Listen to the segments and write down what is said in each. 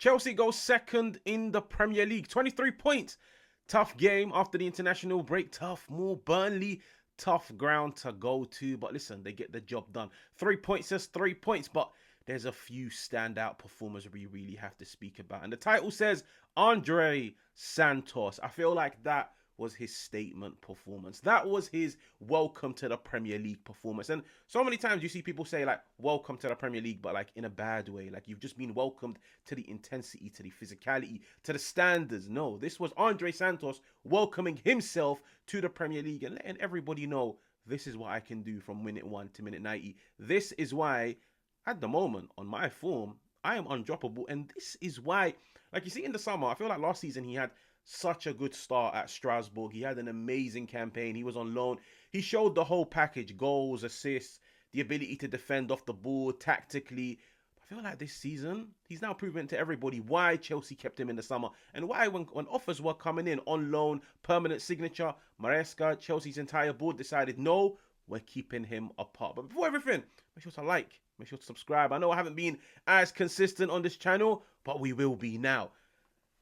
Chelsea go second in the Premier League, 23 points. Tough game after the international break. Tough, more Burnley. Tough ground to go to. But listen, they get the job done. 3 points says 3 points, but there's a few standout performers we really have to speak about. And the title says Andrey Santos. I feel like that was his statement performance. That was his welcome to the Premier League performance. And so many times you see people say like welcome to the Premier League, but like in a bad way. Like you've just been welcomed to the intensity, to the physicality, to the standards. No, this was Andrey Santos welcoming himself to the Premier League and letting everybody know this is what I can do from minute 1 to minute 90. This is why at the moment on my form I am undroppable, and this is why, like you see in the summer, I feel like last season he had such a good start at Strasbourg. He had an amazing campaign. He was on loan. He showed the whole package: goals, assists, the ability to defend off the ball, tactically. I feel like this season, he's now proven to everybody why Chelsea kept him in the summer and why when offers were coming in on loan, permanent signature, Maresca, Chelsea's entire board decided, no, we're keeping him apart. But before everything, make sure to like, make sure to subscribe. I know I haven't been as consistent on this channel, but we will be now.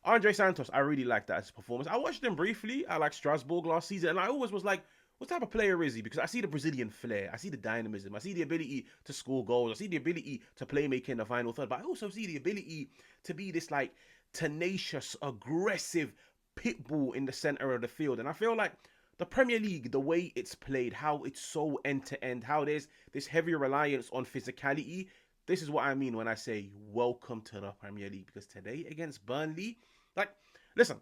Andrey Santos, I really like that as a performance. I watched him briefly at like Strasbourg last season, and I always was like, what type of player is he? Because I see the Brazilian flair, I see the dynamism, I see the ability to score goals, I see the ability to play make in the final third, but I also see the ability to be this like tenacious, aggressive pit bull in the center of the field. And I feel like the Premier League, the way it's played, how it's so end-to-end, how there's this heavy reliance on physicality, this is what I mean when I say welcome to the Premier League. Because today against Burnley, like, listen,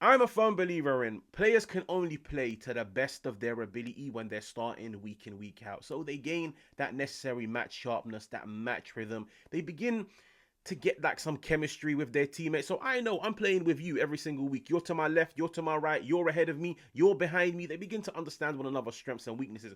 I'm a firm believer in players can only play to the best of their ability when they're starting week in, week out. So they gain that necessary match sharpness, that match rhythm. They begin to get like some chemistry with their teammates. So I know I'm playing with you every single week. You're to my left, you're to my right, you're ahead of me, you're behind me. They begin to understand one another's strengths and weaknesses.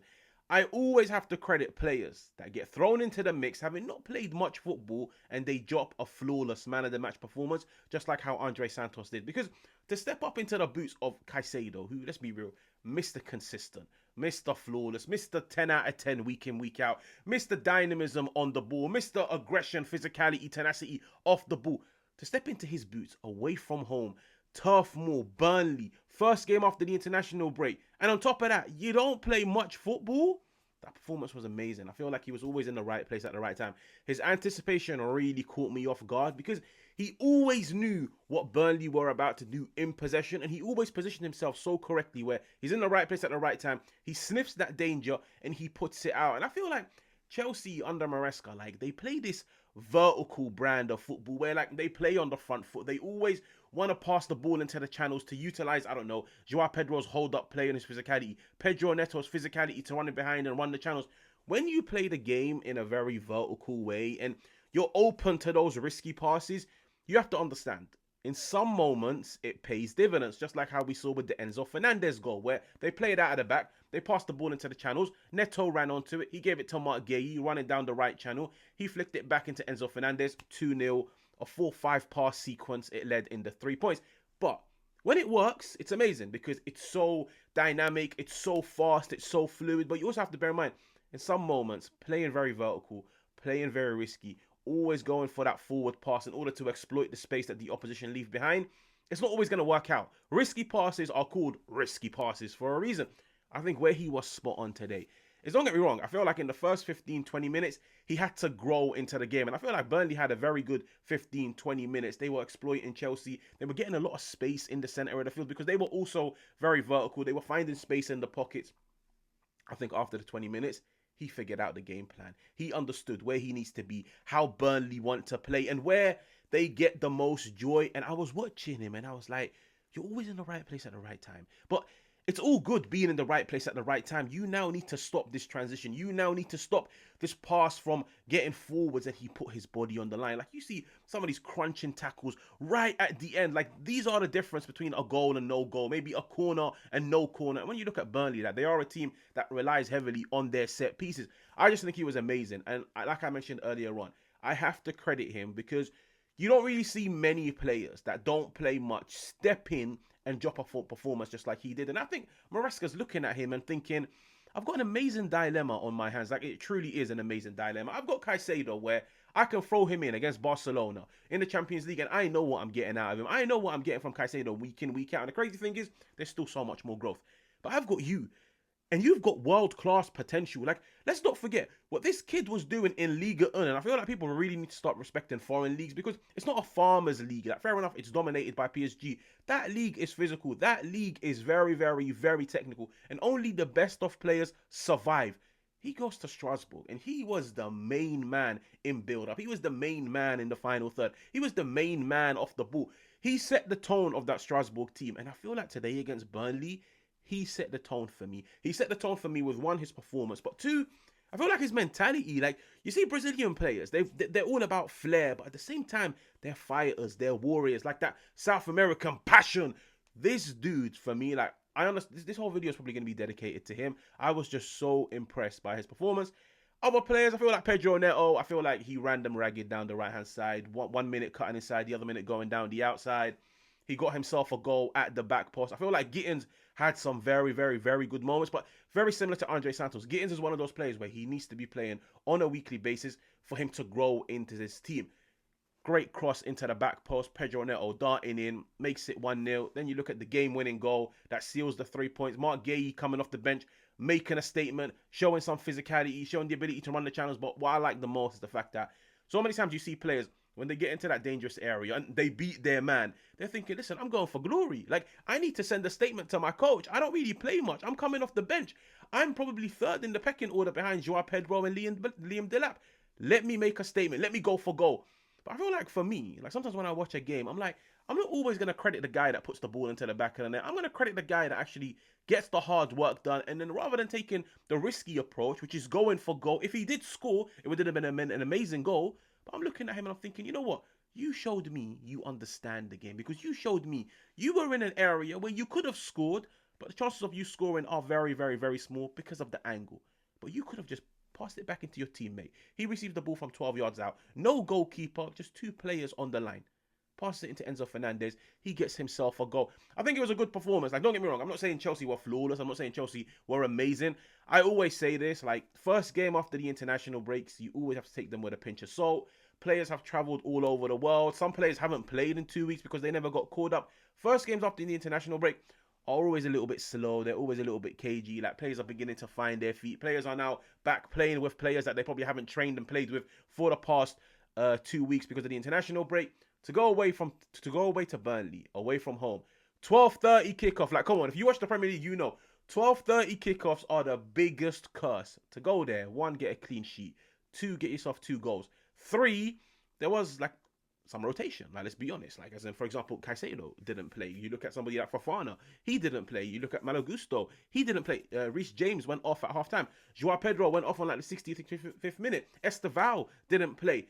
I always have to credit players that get thrown into the mix, having not played much football, and they drop a flawless man of the match performance, just like how Andrey Santos did. Because to step up into the boots of Caicedo, who, let's be real, Mr. Consistent, Mr. Flawless, Mr. 10 out of 10 week in, week out, Mr. Dynamism on the ball, Mr. Aggression, physicality, tenacity off the ball. To step into his boots away from home, Turf Moor, Burnley, first game after the international break, and on top of that, you don't play much football. That performance was amazing. I feel like he was always in the right place at the right time. His anticipation really caught me off guard because he always knew what Burnley were about to do in possession, and he always positioned himself so correctly where he's in the right place at the right time. He sniffs that danger and he puts it out. And I feel like Chelsea under Maresca, like they play this vertical brand of football where like they play on the front foot. They always want to pass the ball into the channels to utilize, I don't know, Joao Pedro's hold up play and his physicality, Pedro Neto's physicality to run it behind and run the channels. When you play the game in a very vertical way and you're open to those risky passes, you have to understand, in some moments, it pays dividends, just like how we saw with the Enzo Fernandez goal, where they played out of the back, they passed the ball into the channels, Neto ran onto it, he gave it to Mark Guehi, running down the right channel, he flicked it back into Enzo Fernandez, 2-0, a 4-5 pass sequence, it led in the 3 points. But when it works, it's amazing because it's so dynamic, it's so fast, it's so fluid, but you also have to bear in mind, in some moments, playing very vertical, playing very risky, always going for that forward pass in order to exploit the space that the opposition leave behind, it's not always going to work out. Risky passes are called risky passes for a reason. I think where he was spot on today is, don't get me wrong, I feel like in the first 15-20 minutes, he had to grow into the game. And I feel like Burnley had a very good 15-20 minutes. They were exploiting Chelsea. They were getting a lot of space in the centre of the field because they were also very vertical. They were finding space in the pockets. I think after the 20 minutes, he figured out the game plan. He understood where he needs to be, how Burnley want to play, and where they get the most joy. And I was watching him and I was like, you're always in the right place at the right time. But it's all good being in the right place at the right time. You now need to stop this transition. You now need to stop this pass from getting forwards and he put his body on the line. Like you see some of these crunching tackles right at the end. Like these are the difference between a goal and no goal. Maybe a corner and no corner. And when you look at Burnley, that they are a team that relies heavily on their set pieces. I just think he was amazing. And like I mentioned earlier on, I have to credit him because you don't really see many players that don't play much step in and drop a full performance just like he did. And I think Maresca's looking at him and thinking, I've got an amazing dilemma on my hands. Like, it truly is an amazing dilemma. I've got Caicedo where I can throw him in against Barcelona in the Champions League, and I know what I'm getting out of him. I know what I'm getting from Caicedo week in, week out. And the crazy thing is, there's still so much more growth. But I've got you. And you've got world-class potential. Like, let's not forget what this kid was doing in Liga 1. And I feel like people really need to start respecting foreign leagues because it's not a farmers league. Like, fair enough, it's dominated by PSG. That league is physical. That league is very, very, very technical. And only the best of players survive. He goes to Strasbourg and he was the main man in build-up. He was the main man in the final third. He was the main man off the ball. He set the tone of that Strasbourg team. And I feel like today against Burnley, he set the tone for me. He set the tone for me with one, his performance, but two, I feel like his mentality. Like, you see Brazilian players, they're all about flair, but at the same time, they're fighters, they're warriors, like that South American passion. This dude, for me, like, I understand, this whole video is probably going to be dedicated to him. I was just so impressed by his performance. Other players, I feel like Pedro Neto, I feel like he ran them ragged down the right-hand side. One minute cutting inside, the other minute going down the outside. He got himself a goal at the back post. I feel like Gittins had some very, very, very good moments, but very similar to Andrey Santos. Gittins is one of those players where he needs to be playing on a weekly basis for him to grow into this team. Great cross into the back post. Pedro Neto darting in, makes it 1-0. Then you look at the game-winning goal that seals the 3 points. Mark Guehi coming off the bench, making a statement, showing some physicality, showing the ability to run the channels. But what I like the most is the fact that so many times you see players, when they get into that dangerous area and they beat their man, they're thinking, listen, I'm going for glory. Like, I need to send a statement to my coach. I don't really play much. I'm coming off the bench. I'm probably third in the pecking order behind Joao Pedro and Liam Delap. Let me make a statement. Let me go for goal. But I feel like for me, like sometimes when I watch a game, I'm like, I'm not always going to credit the guy that puts the ball into the back of the net. I'm going to credit the guy that actually gets the hard work done. And then rather than taking the risky approach, which is going for goal, if he did score, it would have been an amazing goal. But I'm looking at him and I'm thinking, you know what? You showed me you understand the game because you showed me you were in an area where you could have scored, but the chances of you scoring are very, very, very small because of the angle. But you could have just passed it back into your teammate. He received the ball from 12 yards out. No goalkeeper, just two players on the line. Passes it into Enzo Fernandez. He gets himself a goal. I think it was a good performance. Like, don't get me wrong. I'm not saying Chelsea were flawless. I'm not saying Chelsea were amazing. I always say this, like, first game after the international breaks, you always have to take them with a pinch of salt. Players have travelled all over the world. Some players haven't played in 2 weeks because they never got called up. First games after the international break are always a little bit slow. They're always a little bit cagey. Like, players are beginning to find their feet. Players are now back playing with players that they probably haven't trained and played with for the past 2 weeks because of the international break. To go away to Burnley, away from home, 12:30 kickoff. Like, come on, if you watch the Premier League, you know 12:30 kickoffs are the biggest curse. To go there, one, get a clean sheet. Two, get yourself 2 goals. 3, there was like some rotation. Like, let's be honest. Like, as in, for example, Caicedo didn't play. You look at somebody like Fofana, he didn't play. You look at Malo Gusto, he didn't play. Reece James went off at halftime. Joao Pedro went off on like the 65th minute. Esteval didn't play.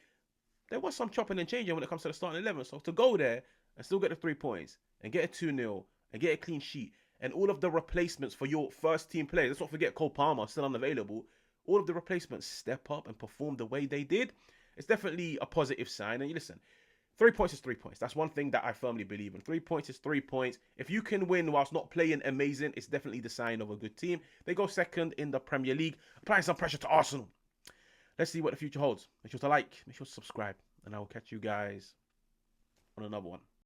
There was some chopping and changing when it comes to the starting 11. So to go there and still get the 3 points and get a 2-0 and get a clean sheet and all of the replacements for your first team players, let's not forget Cole Palmer still unavailable. All of the replacements step up and perform the way they did. It's definitely a positive sign. And you listen, 3 points is 3 points. That's one thing that I firmly believe in. 3 points is 3 points. If you can win whilst not playing amazing, it's definitely the sign of a good team. They go second in the Premier League, applying some pressure to Arsenal. Let's see what the future holds. Make sure to like, make sure to subscribe, and I will catch you guys on another one.